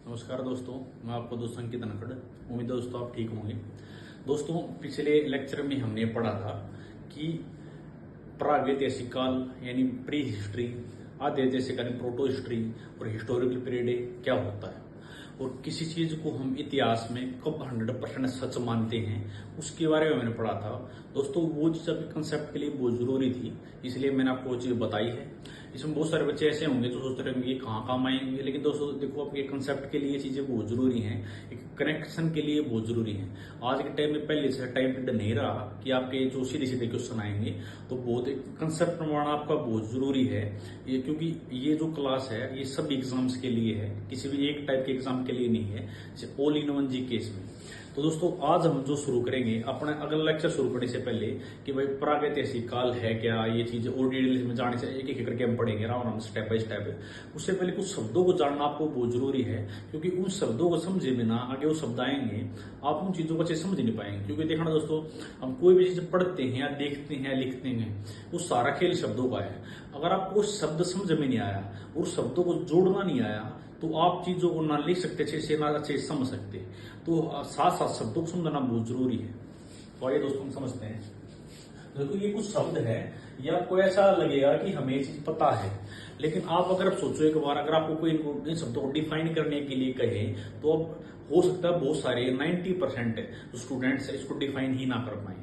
नमस्कार दोस्तों, मैं आपको दोस्त अंकित नकड़। उम्मीद है दोस्तों आप ठीक होंगे। दोस्तों, पिछले लेक्चर में हमने पढ़ा था कि प्रागैतिहासिक काल यानी प्री हिस्ट्री, आद्य ऐतिहासिक यानी प्रोटो हिस्ट्री और हिस्टोरिकल पीरियड क्या होता है और किसी चीज को हम इतिहास में कब 100% सच मानते हैं उसके बारे में मैंने पढ़ा था। दोस्तों, वो चीज आपके कंसेप्ट के लिए बहुत जरूरी थी, इसलिए मैंने आपको वो चीज बताई है। इसमें बहुत सारे बच्चे ऐसे होंगे जो सोचते रहेंगे ये कहाँ काम आएंगे, लेकिन दोस्तों देखो, आपके कंसेप्ट के लिए चीजें बहुत जरूरी हैं, एक कनेक्शन के लिए बहुत जरूरी है। आज के टाइम में पहले से टाइम पीरियड नहीं रहा कि आपके जो सीधे सीधे क्वेश्चन आएंगे, तो बहुत कंसेप्ट प्रमाण आपका बहुत जरूरी है ये, क्योंकि ये जो क्लास है ये सभी एग्जाम्स के लिए है, किसी भी एक टाइप के एग्जाम के लिए नहीं है, जैसे all in one G case में। तो दोस्तों, आज हम जो शुरू करेंगे अपना अगला लेक्चर शुरू करने से पहले कि भाई प्रागैतिहासिक काल है क्या, ये चीज और डिटेल में जाने से एक एक करके हम पढ़ेंगे आराम से स्टेप बाय स्टेप। उससे पहले कुछ शब्दों को जानना आपको बहुत जरूरी है, क्योंकि उन शब्दों को समझे बिना आगे वो शब्द आएंगे आप उन चीजों को अच्छे समझ नहीं पाएंगे। क्योंकि देखना दोस्तों, हम कोई भी चीज पढ़ते हैं या देखते हैं या लिखते हैं, वो सारा खेल शब्दों का है। अगर आपको शब्द समझ में नहीं आया और शब्दों को जोड़ना नहीं आया तो आप चीजों को ना लिख सकते अच्छे से, ना अच्छे से समझ सकते। तो साथ साथ शब्दों को समझना बहुत जरूरी है। तो आइए दोस्तों, हम समझते हैं। देखो, ये कुछ शब्द है, ये आपको ऐसा लगेगा कि हमें ये चीज पता है, लेकिन आप अगर सोचो एक बार, अगर आपको कोई इन शब्दों को डिफाइन करने के लिए कहे तो अब हो सकता है बहुत सारे 90% स्टूडेंट्स इसको डिफाइन ही ना कर पाए।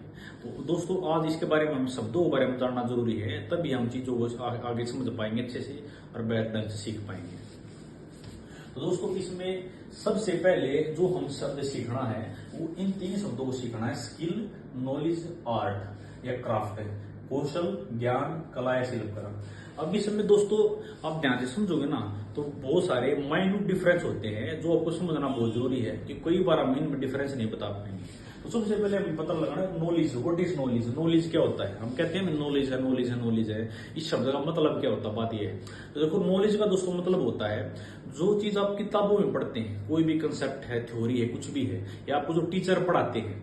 तो दोस्तों, आज इसके बारे में हम शब्दों के बारे में जानना जरूरी है, तभी हम चीजों को आगे समझ पाएंगे अच्छे से और बेहतर ढंग से सीख पाएंगे। तो दोस्तों, इसमें सबसे पहले जो हम शब्द सीखना है वो इन तीन शब्दों को सीखना है: स्किल, नॉलेज, आर्ट या क्राफ्ट है, कौशल, ज्ञान, कला या शिल्पकला। अब इसमें दोस्तों आप ध्यान से समझोगे ना तो बहुत सारे माइन्यूट डिफरेंस होते हैं जो आपको समझना बहुत जरूरी है, कि कई बार हम इनमें डिफरेंस नहीं बता पाएंगे। तो सबसे पहले हमें पता लगाना है knowledge. What is knowledge? Knowledge क्या होता है? हम कहते हैं नॉलेज है, नॉलेज है, नॉलेज है। इस शब्द का मतलब क्या होता है? बात यह है। तो देखो, नॉलेज का दोस्तों मतलब होता है जो चीज आप किताबों में पढ़ते हैं, कोई भी कंसेप्ट है, थ्योरी है, कुछ भी है, या आपको जो टीचर पढ़ाते हैं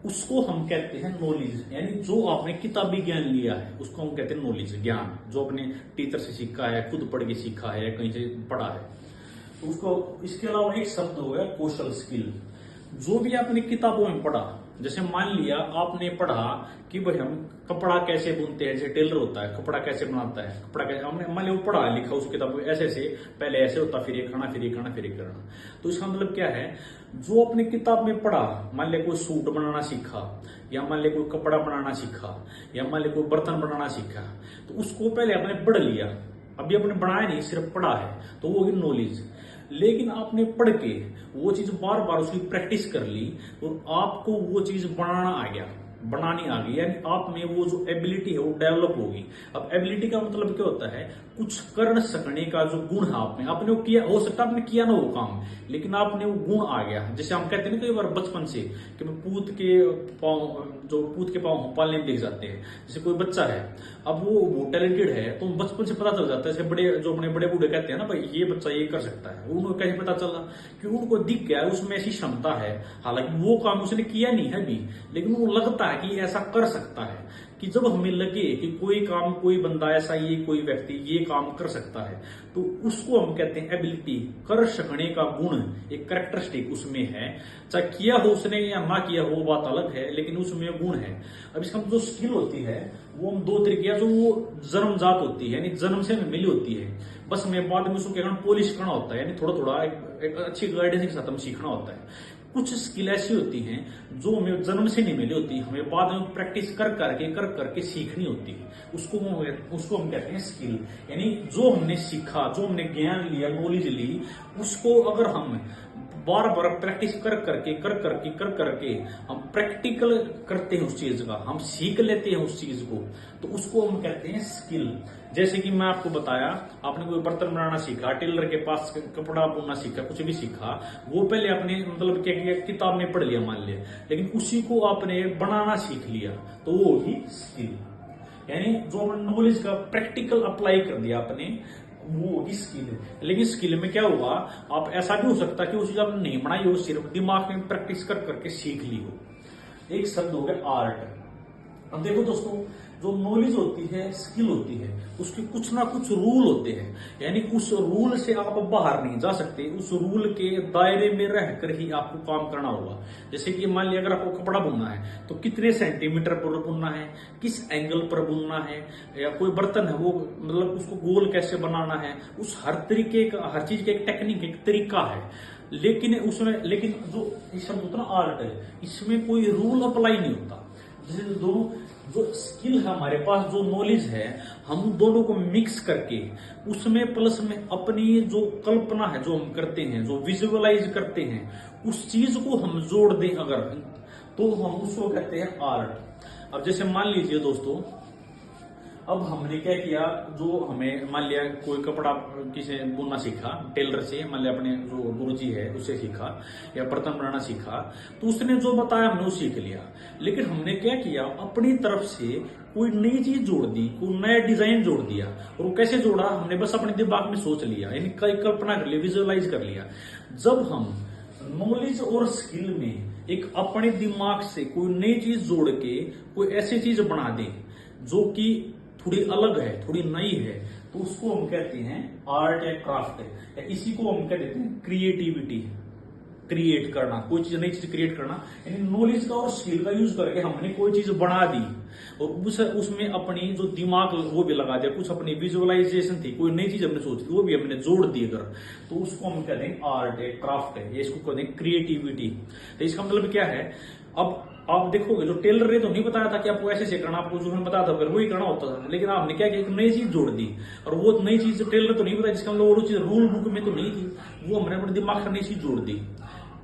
उसको हम कहते हैं नॉलेज। यानी जो आपने किताबी ज्ञान लिया है उसको हम कहते हैं नॉलेज, ज्ञान, जो आपने टीचर से सीखा है, खुद पढ़ के सीखा है, कहीं से पढ़ा है, तो उसको। इसके अलावा एक शब्द हो गया कौशल, स्किल। जो भी आपने किताबों में पढ़ा, जैसे मान लिया आपने पढ़ा कि भाई हम कपड़ा कैसे बुनते हैं, जैसे टेलर होता है कपड़ा कैसे बनाता है, कपड़ा कैसे, हमने मान लिया वो पढ़ा लिखा उस किताब में, ऐसे ऐसे पहले ऐसे होता, फिर ये करना, फिर ये करना, फिर ये करना। तो इसका मतलब क्या है? जो अपने किताब में पढ़ा, मान लिया कोई सूट बनाना सीखा, या मान लिया कोई कपड़ा बनाना सीखा, या मान लिया कोई बर्तन बनाना सीखा, तो उसको पहले आपने पढ़ लिया, अभी आपने बनाया नहीं, सिर्फ पढ़ा है, तो वो होगी नॉलेज। लेकिन आपने पढ़ के वो चीज बार बार उसकी प्रैक्टिस कर ली और आपको वो चीज बनाना आ गया, बनानी आ गई, यानी आप में वो जो एबिलिटी है वो डेवलप होगी। अब एबिलिटी का मतलब क्या होता है? कुछ कर सकने का जो गुण है आप में, आपने वो किया, हो सकता है आपने किया ना वो काम, लेकिन आपने वो गुण आ गया। जैसे हम कहते हैं ना कई बार बचपन से कि पूत के पांव पालने में दिख जाते हैं। जैसे कोई बच्चा है, अब वो टैलेंटेड है तो बचपन से पता चल जाता है। जैसे जो अपने बड़े बूढ़े कहते हैं ना, भाई ये बच्चा ये कर सकता है, उनको कैसे पता चला? कि उनको दिख गया उसमें ऐसी क्षमता है, हालांकि वो काम उसने किया नहीं है अभी, लेकिन वो लगता है कि ऐसा कर सकता है। कि जब हमें लगे कि कोई काम, कोई बंदा ऐसा, ये कोई व्यक्ति ये काम कर सकता है, तो उसको हम कहते हैं एबिलिटी, कर सकने का गुण, एक कैरेक्टरिस्टिक उसमें है। चाहे किया हो उसने या ना किया हो बात अलग है, लेकिन उसमें गुण है। अब इसका जो स्किल होती है वो हम दो तरीके, जो वो जन्मजात होती है, यानी जन्म से हमें मिली होती है, बस हमें बाद में उसको क्या करना, पॉलिश करना होता है, यानी थोड़ा थोड़ा एक अच्छी गाइडेंस के साथ हम सीखना होता है। कुछ स्किल ऐसी होती हैं जो हमें जन्म से नहीं मिली होती, हमें बाद में प्रैक्टिस कर करके सीखनी होती है। उसको हम कहते हैं स्किल। यानी जो हमने सीखा, जो हमने ज्ञान लिया, नॉलेज ली, उसको अगर हम बार बार प्रैक्टिस कर करके हम प्रैक्टिकल करते हैं उस चीज का, हम सीख लेते हैं उस चीज को, तो उसको हम कहते हैं स्किल। जैसे कि मैं आपको बताया, आपने कोई बर्तन बनाना सीखा, टेलर के पास कपड़ा बुनना सीखा, कुछ भी सीखा, वो पहले आपने मतलब क्या किया, किताब में पढ़ लिया मान लिया, लेकिन उसी को आपने बनाना सीख लिया, तो वो होगी स्किल। यानी जो नॉलेज का प्रैक्टिकल अप्लाई कर दिया आपने, वो होगी स्किल। लेकिन स्किल में क्या होगा, आप ऐसा भी हो सकता है कि वो चीज आपने नहीं बनाई हो, सिर्फ दिमाग में प्रैक्टिस कर करके सीख ली हो। एक शब्द हो गया आर्ट। अब देखो दोस्तों, जो नॉलेज होती है, स्किल होती है, उसके कुछ ना कुछ रूल होते हैं, यानी उस रूल से आप बाहर नहीं जा सकते, उस रूल के दायरे में रहकर ही आपको काम करना होगा। जैसे कि मान लिया अगर आपको कपड़ा बुनना है तो कितने सेंटीमीटर पर बुनना है, किस एंगल पर बुनना है, या कोई बर्तन है वो मतलब उसको गोल कैसे बनाना है, उस हर तरीके का, हर चीज का एक टेक्निक, एक तरीका है। लेकिन जो इस शब्द होता है ना आर्ट है, इसमें कोई रूल अप्लाई नहीं होता। जैसे जो स्किल है हमारे पास, जो नॉलेज है, हम दोनों को मिक्स करके उसमें प्लस में अपनी जो कल्पना है, जो हम करते हैं, जो विजुअलाइज करते हैं, उस चीज को हम जोड़ दें अगर, तो हम उसको कहते हैं आर्ट। अब जैसे मान लीजिए दोस्तों, अब हमने क्या किया, जो हमें मान लिया कोई कपड़ा किसी ने बुनना सीखा टेलर से, मान लिया अपने जो गुरुजी है उससे सीखा, या बर्तन बनाना सीखा, तो उसने जो बताया हमने वो सीख लिया। लेकिन हमने क्या किया, अपनी तरफ से कोई नई चीज जोड़ दी, कोई नया डिजाइन जोड़ दिया। और वो कैसे जोड़ा, हमने बस अपने दिमाग में सोच लिया, यानी कल्पना कर लिया, विजुअलाइज कर लिया। जब हम नॉलेज और स्किल में एक अपने दिमाग से कोई नई चीज जोड़ के कोई ऐसी चीज बना दे जो कि थोड़ी अलग है, थोड़ी नई है, तो उसको हम कहते हैं आर्ट या क्राफ्ट है, या इसी को हम कह देते हैं क्रिएटिविटी। क्रिएट करना, कोई चीज, नई चीज क्रिएट करना, यानी नॉलेज का और स्किल का यूज करके हमने कोई चीज बना दी और उसमें अपनी जो दिमाग वो भी लगा दिया, कुछ अपनी विजुअलाइजेशन थी, कोई नई चीज हमने सोची वो भी हमने जोड़ दी अगर, तो उसको हम कहते हैं आर्ट है, क्राफ्ट है, या इसको कहते हैं क्रिएटिविटी। तो इसका मतलब क्या है, अब आप देखोगे जो टेलर ने तो नहीं बताया था कि आपको ऐसे करना, आपको जो हमने बताया था फिर वही करना होता था, लेकिन आपने क्या किया, एक नई चीज जोड़ दी। और वो नई चीज टेलर तो नहीं बताया, जिसका मतलब वो चीज रूल बुक में तो नहीं थी, वो हमने अपने दिमाग से नई चीज जोड़ दी।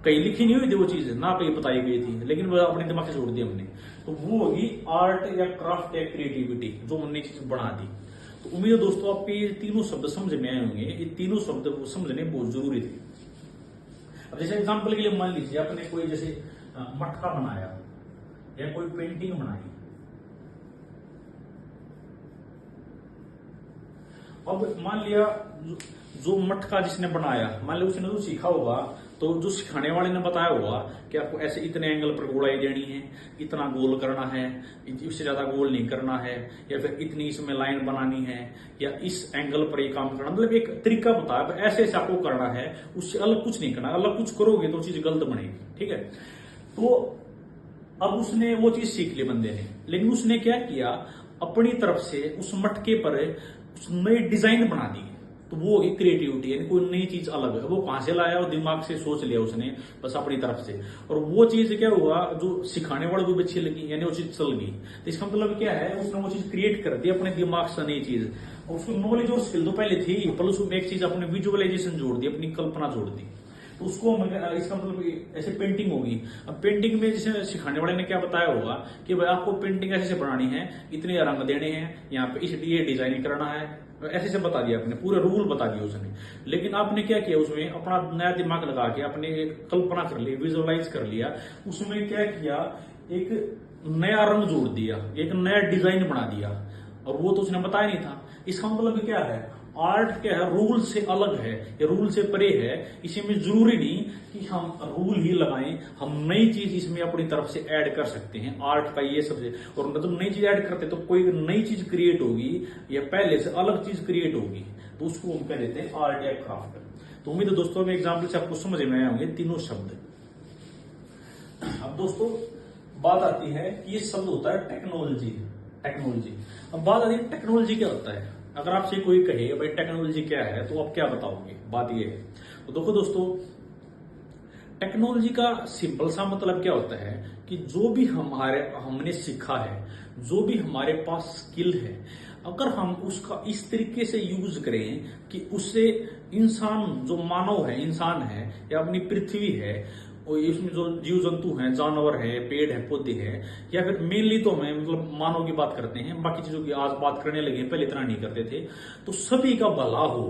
कहीं लिखी नहीं हुई थी वो चीज, ना कहीं बताई गई थी, लेकिन वो अपने दिमाग से जोड़ दी हमने, तो वो होगी आर्ट या क्राफ्ट या क्रिएटिविटी, जो हमने चीज बना दी। तो उम्मीद है दोस्तों आपके ये तीनों शब्द समझ में आए होंगे, ये तीनों शब्द समझने बहुत जरूरी थे। अब जैसे एग्जाम्पल के लिए मान लीजिए आपने कोई जैसे मटका बनाया या कोई पेंटिंग बनाई, अब मान लिया जो मटका जिसने बनाया, मान लिया उसने जो सीखा होगा, तो जो सिखाने वाले ने बताया होगा कि आपको ऐसे इतने एंगल पर गोलाई देनी है, इतना गोल करना है, इससे ज्यादा गोल नहीं करना है, या फिर इतनी इसमें लाइन बनानी है, या इस एंगल पर ये काम करना, मतलब एक तरीका बताया, ऐसे ऐसे आपको करना है, उससे अलग कुछ नहीं करना, अलग कुछ करोगे तो चीज गलत बनेगी। ठीक है, तो अब उसने वो चीज सीख ली बंदे ने, लेकिन उसने क्या किया, अपनी तरफ से उस मटके पर नई डिजाइन बना दी, तो वो होगी क्रिएटिविटी, यानी कोई नई चीज अलग है। वो कहां से लाया, और दिमाग से सोच लिया उसने बस अपनी तरफ से, और वो चीज क्या हुआ, जो सिखाने वाले को भी अच्छी लगी, यानी वो चीज चल गई। तो इसका मतलब क्या है, उसने वो चीज क्रिएट कर दी अपने दिमाग से नई चीज, और उसको नॉलेज और स्किल तो पहले थी, प्लस उसमें एक चीज अपने विजुअलाइजेशन जोड़ दी, अपनी कल्पना जोड़ दी। तो उसको इसका मतलब ऐसे पेंटिंग होगी। अब पेंटिंग में जैसे सिखाने वाले ने क्या बताया होगा कि भाई आपको पेंटिंग ऐसे बनानी है, इतने रंग देने हैं, यहाँ पे ये डिजाइन करना है, ऐसे से बता दिया, अपने पूरे रूल बता दिए उसने। लेकिन आपने क्या किया, उसमें अपना नया दिमाग लगा के अपने कल्पना कर ली, विजुअलाइज कर लिया, उसमें क्या किया, एक नया रंग जोड़ दिया, एक नया डिजाइन बना दिया, और वो तो उसने बताया नहीं था। इसका मतलब क्या है, आर्ट क्या है, रूल से अलग है, ये रूल से परे है। इसमें जरूरी नहीं कि हम रूल ही लगाएं, हम नई चीज इसमें अपनी तरफ से ऐड कर सकते हैं। आर्ट का ये सबसे, और मतलब नई चीज ऐड करते तो कोई नई चीज क्रिएट होगी या पहले से अलग चीज क्रिएट होगी, तो उसको हम कह देते हैं आर्ट या क्राफ्ट। तो उम्मीद है दोस्तों में एग्जाम्पल से आपको समझ में आए होंगे तीनों शब्द। अब दोस्तों बात आती है कि ये शब्द होता है टेक्नोलॉजी। अब बात आती है टेक्नोलॉजी क्या होता है। अगर आपसे कोई कहे भाई टेक्नोलॉजी क्या है, तो आप क्या बताओगे, बात ये है। तो देखो दोस्तों, टेक्नोलॉजी का सिंपल सा मतलब क्या होता है कि जो भी हमने सीखा है, जो भी हमारे पास स्किल है, अगर हम उसका इस तरीके से यूज करें कि उससे इंसान, जो मानव है, इंसान है, या अपनी पृथ्वी है, और इसमें जो जीव जंतु हैं, जानवर है, पेड़ है, पौधे हैं, या फिर मेनली तो हमें मतलब मानव की बात करते हैं, बाकी चीजों की आज बात करने लगे, पहले इतना नहीं करते थे, तो सभी का भला हो,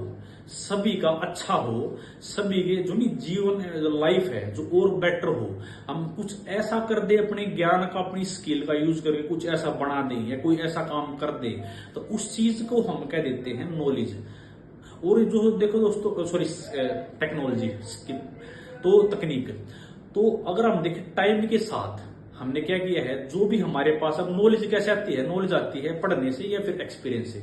सभी का अच्छा हो, सभी के जो नहीं जीवन लाइफ है जो और बेटर हो, हम कुछ ऐसा कर दे, अपने ज्ञान का, अपनी स्किल का यूज करके कुछ ऐसा बना दें, या कोई ऐसा काम कर दे, तो उस चीज को हम कह देते हैं नॉलेज। और जो देखो दोस्तों, सॉरी टेक्नोलॉजी, तो तकनीक, तो अगर हम देखें टाइम के साथ हमने क्या किया है, जो भी हमारे पास अब नॉलेज कैसे आती है, नॉलेज आती है पढ़ने से या फिर एक्सपीरियंस से।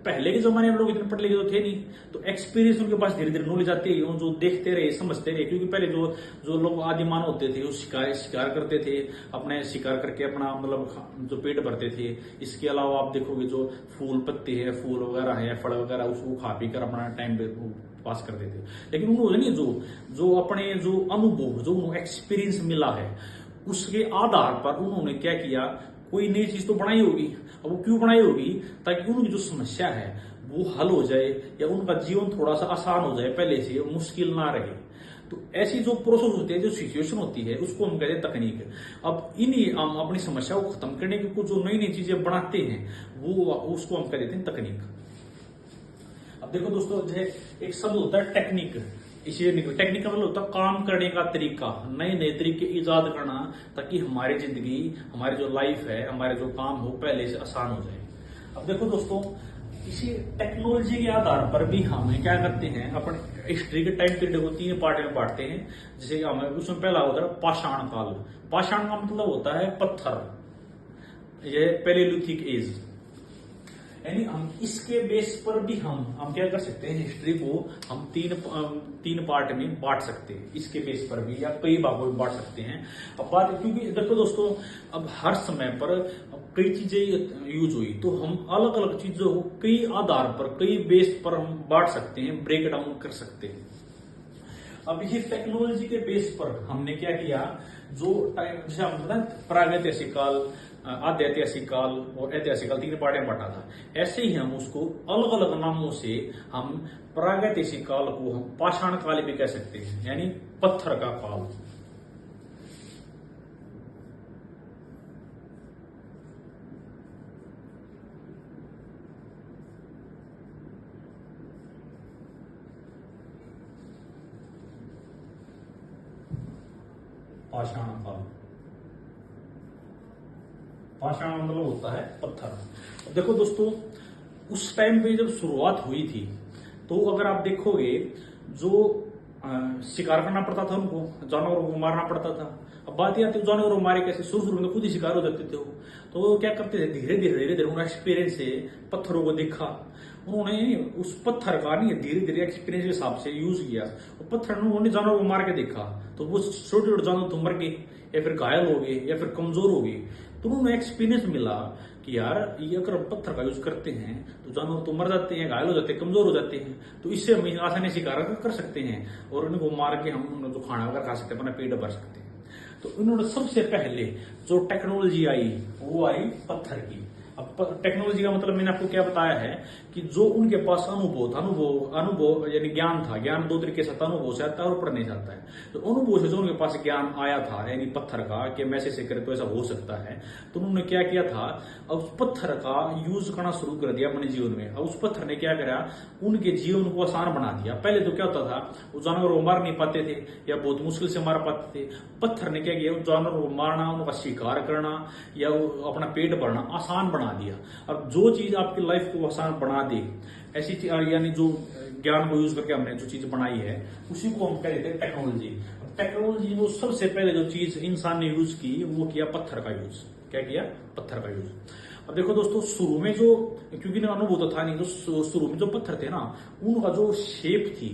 पहले के जमाने में लोग इतने पढ़े लिखे तो थे नहीं, तो एक्सपीरियंस उनके पास धीरे धीरे नॉलेज आती है, जो देखते रहे समझते रहे। क्योंकि पहले जो जो लोग आदिमान होते थे वो शिकार करते थे, अपने शिकार करके अपना मतलब जो पेट भरते थे। इसके अलावा आप देखोगे जो फूल पत्ते है, फूल वगैरह है, फल वगैरह, उसको खा पी कर अपना टाइम पास करते थे। लेकिन उन्होंने नहीं, जो अपने जो अनुभव, जो एक्सपीरियंस मिला है, उसके आधार पर उन्होंने क्या किया, कोई नई चीज तो बनाई होगी। अब वो क्यों बनाई होगी, ताकि उनकी जो समस्या है वो हल हो जाए, या उनका जीवन थोड़ा सा आसान हो जाए, पहले से मुश्किल ना रहे। तो ऐसी जो प्रोसेस होती है, जो सिचुएशन होती है, उसको हम कहते हैं तकनीक। अब इन्हीं हम अपनी समस्या को खत्म करने की कुछ जो नई नई चीजें बनाते हैं, वो उसको हम कह देते हैं तकनीक। अब देखो दोस्तों, जैसे एक शब्द होता है टेक्निक। इसे टेक्निक का मतलब होता है काम करने का तरीका, नए नए तरीके ईजाद करना, ताकि हमारी जिंदगी, हमारी जो लाइफ है, हमारे जो काम हो पहले से आसान हो जाए। अब देखो दोस्तों, इसी टेक्नोलॉजी के आधार पर भी हम क्या करते हैं, अपने हिस्ट्री के टाइम पीरियड को 3 पार्ट में बांटते हैं। जैसे हमें उसमें पहला होता है पाषाण काल। पाषाण का मतलब होता है पत्थर, ये पैलेलिथिक एज। यानी हम इसके बेस पर भी हम क्या कर सकते हैं, हिस्ट्री को हम तीन पार्ट में बांट सकते हैं। इसके बेस पर भी या कई भागों में बांट सकते हैं। अब बात, क्योंकि देखो दोस्तों, अब हर समय पर कई चीजें यूज हुई, तो हम अलग अलग चीजों को कई आधार पर, कई बेस पर हम बांट सकते हैं, ब्रेक डाउन कर सकते हैं। अब इसी टेक्नोलॉजी के बेस पर हमने क्या किया, जो टाइम जैसे हम बताएं प्रागैतिहासिक काल, आद्य ऐतिहासिक काल और ऐतिहासिक काल, 3 पार्ट में बांटा था। ऐसे ही हम उसको अलग अलग नामों से, हम प्रागैतिहासिक काल को हम पाषाण काल भी कह सकते हैं, यानी पत्थर का काल। पाषाण काल, पाषाण मतलब होता है पत्थर। देखो दोस्तों, उस टाइम पे जब शुरुआत हुई थी, तो अगर आप देखोगे, जो शिकार करना पड़ता था उनको, जानवरों को मारना पड़ता था। अब बात यह आती है जानवरों मारे कैसे, शुरू में खुद ही शिकार हो जाते थे वो। तो वो क्या करते थे, धीरे धीरे उन्होंने एक्सपीरियंस से पत्थरों को देखा, उन्होंने उस पत्थर का नहीं धीरे धीरे एक्सपीरियंस के हिसाब से यूज किया। वो पत्थर उन्होंने जानवरों को मार के देखा, तो वो छोटे छोटे जानवर तो मर गए, या फिर घायल हो गए, या फिर कमजोर हो गए। तो उन्होंने एक्सपीरियंस मिला कि यार, ये अगर हम पत्थर का यूज करते हैं तो जानवर तो मर जाते हैं, घायल हो जाते हैं, कमजोर हो जाते हैं। तो इससे हम आसानी शिकार कर सकते हैं, और उनको मार के हम जो खाना वगैरह खा सकते हैं, अपना पेट भर सकते हैं। तो उन्होंने सबसे पहले जो टेक्नोलॉजी आई, वो आई पत्थर की। अब टेक्नोलॉजी का मतलब मैंने आपको क्या बताया है, कि जो उनके पास अनुभव था, अनुभव यानी ज्ञान था। ज्ञान 2 तरीके से आता है, अनुभव से आता है और पढ़ने से आता है। तो अनुभव से जो उनके पास ज्ञान आया था, यानी पत्थर का, कि मैं ऐसे करे तो ऐसा हो सकता है, तो उन्होंने क्या किया था, अब उस पत्थर का यूज करना शुरू कर दिया अपने जीवन में। अब उस पत्थर ने क्या करा, उनके जीवन को आसान बना दिया। पहले तो क्या होता था, वो जानवर को मार नहीं पाते थे, या बहुत मुश्किल से मार पाते थे। पत्थर ने क्या किया, उस जानवर को मारना, उनका शिकार करना, या अपना पेट भरना आसान बना दिया। अब जो चीज आपकी लाइफ को आसान बना दे, ऐसी यानी जो ज्ञान को यूज करके हमने जो चीज बनाई है, उसी को हम कह देते हैं टेक्नोलॉजी। टेक्नोलॉजी वो सबसे पहले जो चीज इंसान ने यूज की, वो किया पत्थर का यूज। क्या किया, पत्थर का यूज। अब देखो दोस्तों, शुरू में जो, क्योंकि अनुभव तो था नहीं, तो शुरू में जो पत्थर थे ना, उनका जो शेप थी,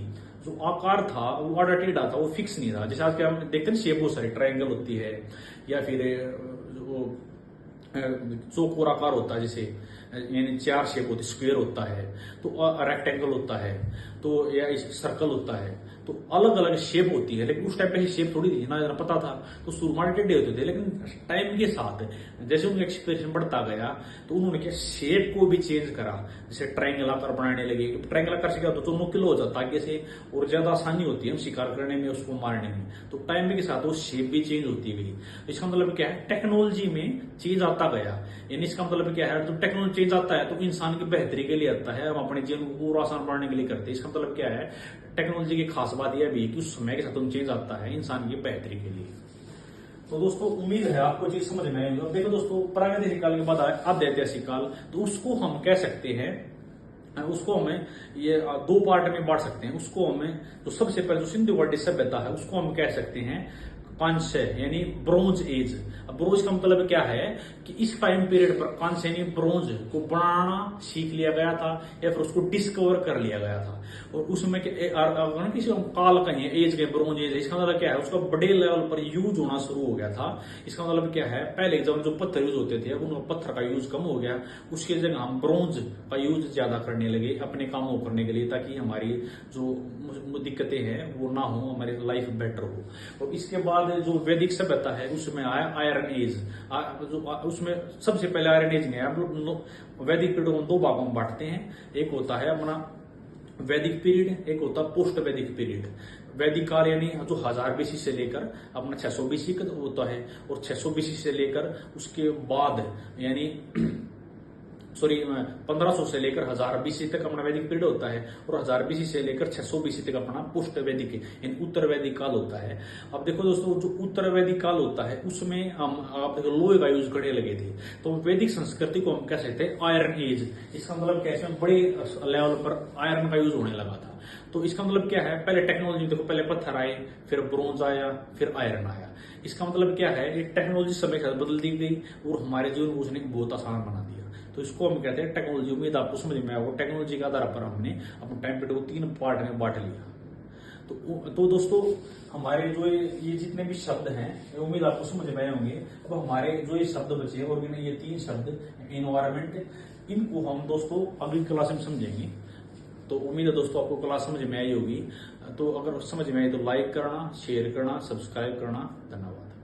जो आकार था, वो आड़ा टेढ़ा था, वो फिक्स नहीं था। जैसे आज के हम देखते हैं शेप बहुत सारी, ट्रायंगल होती है, या फिर वो चौकोर आकार होता है, जैसे यानी 4 शेप होती, स्क्वायर होता है, तो रेक्टेंगल होता है, तो या सर्कल होता है। तो अलग अलग शेप होती है। लेकिन उस टाइम पे शेप थोड़ी थी ना, जरा पता था, तो शुरुआत टेढ़े होते थे। लेकिन टाइम के साथ जैसे उनका एक्सपीरियंस बढ़ता गया, तो उन्होंने क्या शेप को भी चेंज करा। जैसे ट्रायंगल आकार बनाने लगे। ट्रायंगल आकार से क्या होता है, तो नुकीला हो जाता है आगे से, और ज्यादा आसानी होती है शिकार करने में, उसको मारने में। तो टाइम के साथ वो शेप भी चेंज होती गई। इसका मतलब क्या है, टेक्नोलॉजी में चेंज आता गया। यानी इसका मतलब क्या है, तो टेक्नोलॉजी चेंज आता है तो इंसान की बेहतरी के लिए आता है, हम अपने जीवन को पूरा आसान बनाने के लिए करते हैं। इसका मतलब क्या है, टेक्नोलॉजी की खास बात यह भी है कि उस समय के साथ चेंज आता है इंसान की बेहतरी के लिए। तो दोस्तों, उम्मीद है आपको चीज समझ में आएगी। देखो दोस्तों, प्रागैतिहासिक काल के बाद आद्य ऐतिहासिक काल, तो उसको हम कह सकते हैं, उसको हमें ये 2 पार्ट में बांट सकते हैं। उसको हमें जो सबसे पहले जो सिंधु घाटी सभ्यता है, उसको हम कह सकते हैं कांस्य यानी ब्रोंज एज। अब ब्रोंज का मतलब क्या है कि इस टाइम पीरियड पर कांस्य यानी ब्रोंज को बनाना सीख लिया गया था या फिर उसको डिस्कवर कर लिया गया था। और उसमें किसी काल का ही एज के ब्रोंज एज, इसका मतलब क्या है, उसका बड़े लेवल पर यूज होना शुरू हो गया था। इसका मतलब क्या है, पहले जब जो पत्थर यूज होते थे उन पत्थर का यूज कम हो गया, उसकी जगह हम ब्रोंज का यूज ज्यादा करने लगे अपने कामों करने के लिए, ताकि हमारी जो दिक्कतें हैं वो ना हो, हमारी लाइफ बेटर हो। और इसके बाद जो वैदिक सभ्यता है उसमें आया आयरन एज। उसमें सबसे पहले आयरन एज नहीं आया। वैदिक पीरियड को दो भागों में बांटते हैं, एक होता है अपना वैदिक पीरियड, एक होता है पोस्ट वैदिक पीरियड। वैदिक काल यानी जो 1000 बीसी से लेकर अपना 600 बीसी का होता है, और 600 बीसी से लेकर उसके बाद यानी 1500 से लेकर 1000 बीसी तक अपना वैदिक पीरियड होता है, और 1000 बीसी से लेकर 600 बीसी तक अपना पोस्ट वैदिक यानी उत्तर वैदिक काल होता है। अब देखो दोस्तों, जो उत्तर वैदिक काल होता है उसमें हम आप देखो लोहे का यूज करने लगे थे, तो वैदिक संस्कृति को हम कह सकते हैं आयरन एज। इसका मतलब क्या है, बड़े लेवल पर आयरन का यूज होने लगा था। तो इसका मतलब क्या है, पहले टेक्नोलॉजी देखो, पहले पत्थर आए, फिर ब्रोंज आया, फिर आयरन आया। इसका मतलब क्या है, ये टेक्नोलॉजी समय के साथ बदल दी गई और हमारे जीवन को उसने बहुत आसान बना दिया। तो इसको हम कहते हैं टेक्नोलॉजी। उम्मीद आपको समझ में आया। टेक्नोलॉजी के आधार पर हमने अपने टाइम पीरियड को 3 पार्ट में बांट लिया। तो दोस्तों, हमारे जो ये जितने भी शब्द हैं, उम्मीद आपको समझ में आए होंगे। अब हमारे जो ये शब्द बचे हैं, और ये 3 शब्द एनवायरमेंट, इनको हम दोस्तों अगली क्लास में समझेंगे। तो उम्मीद है दोस्तों आपको क्लास समझ में आई होगी। तो अगर समझ में आई तो लाइक करना, शेयर करना, सब्सक्राइब करना। धन्यवाद।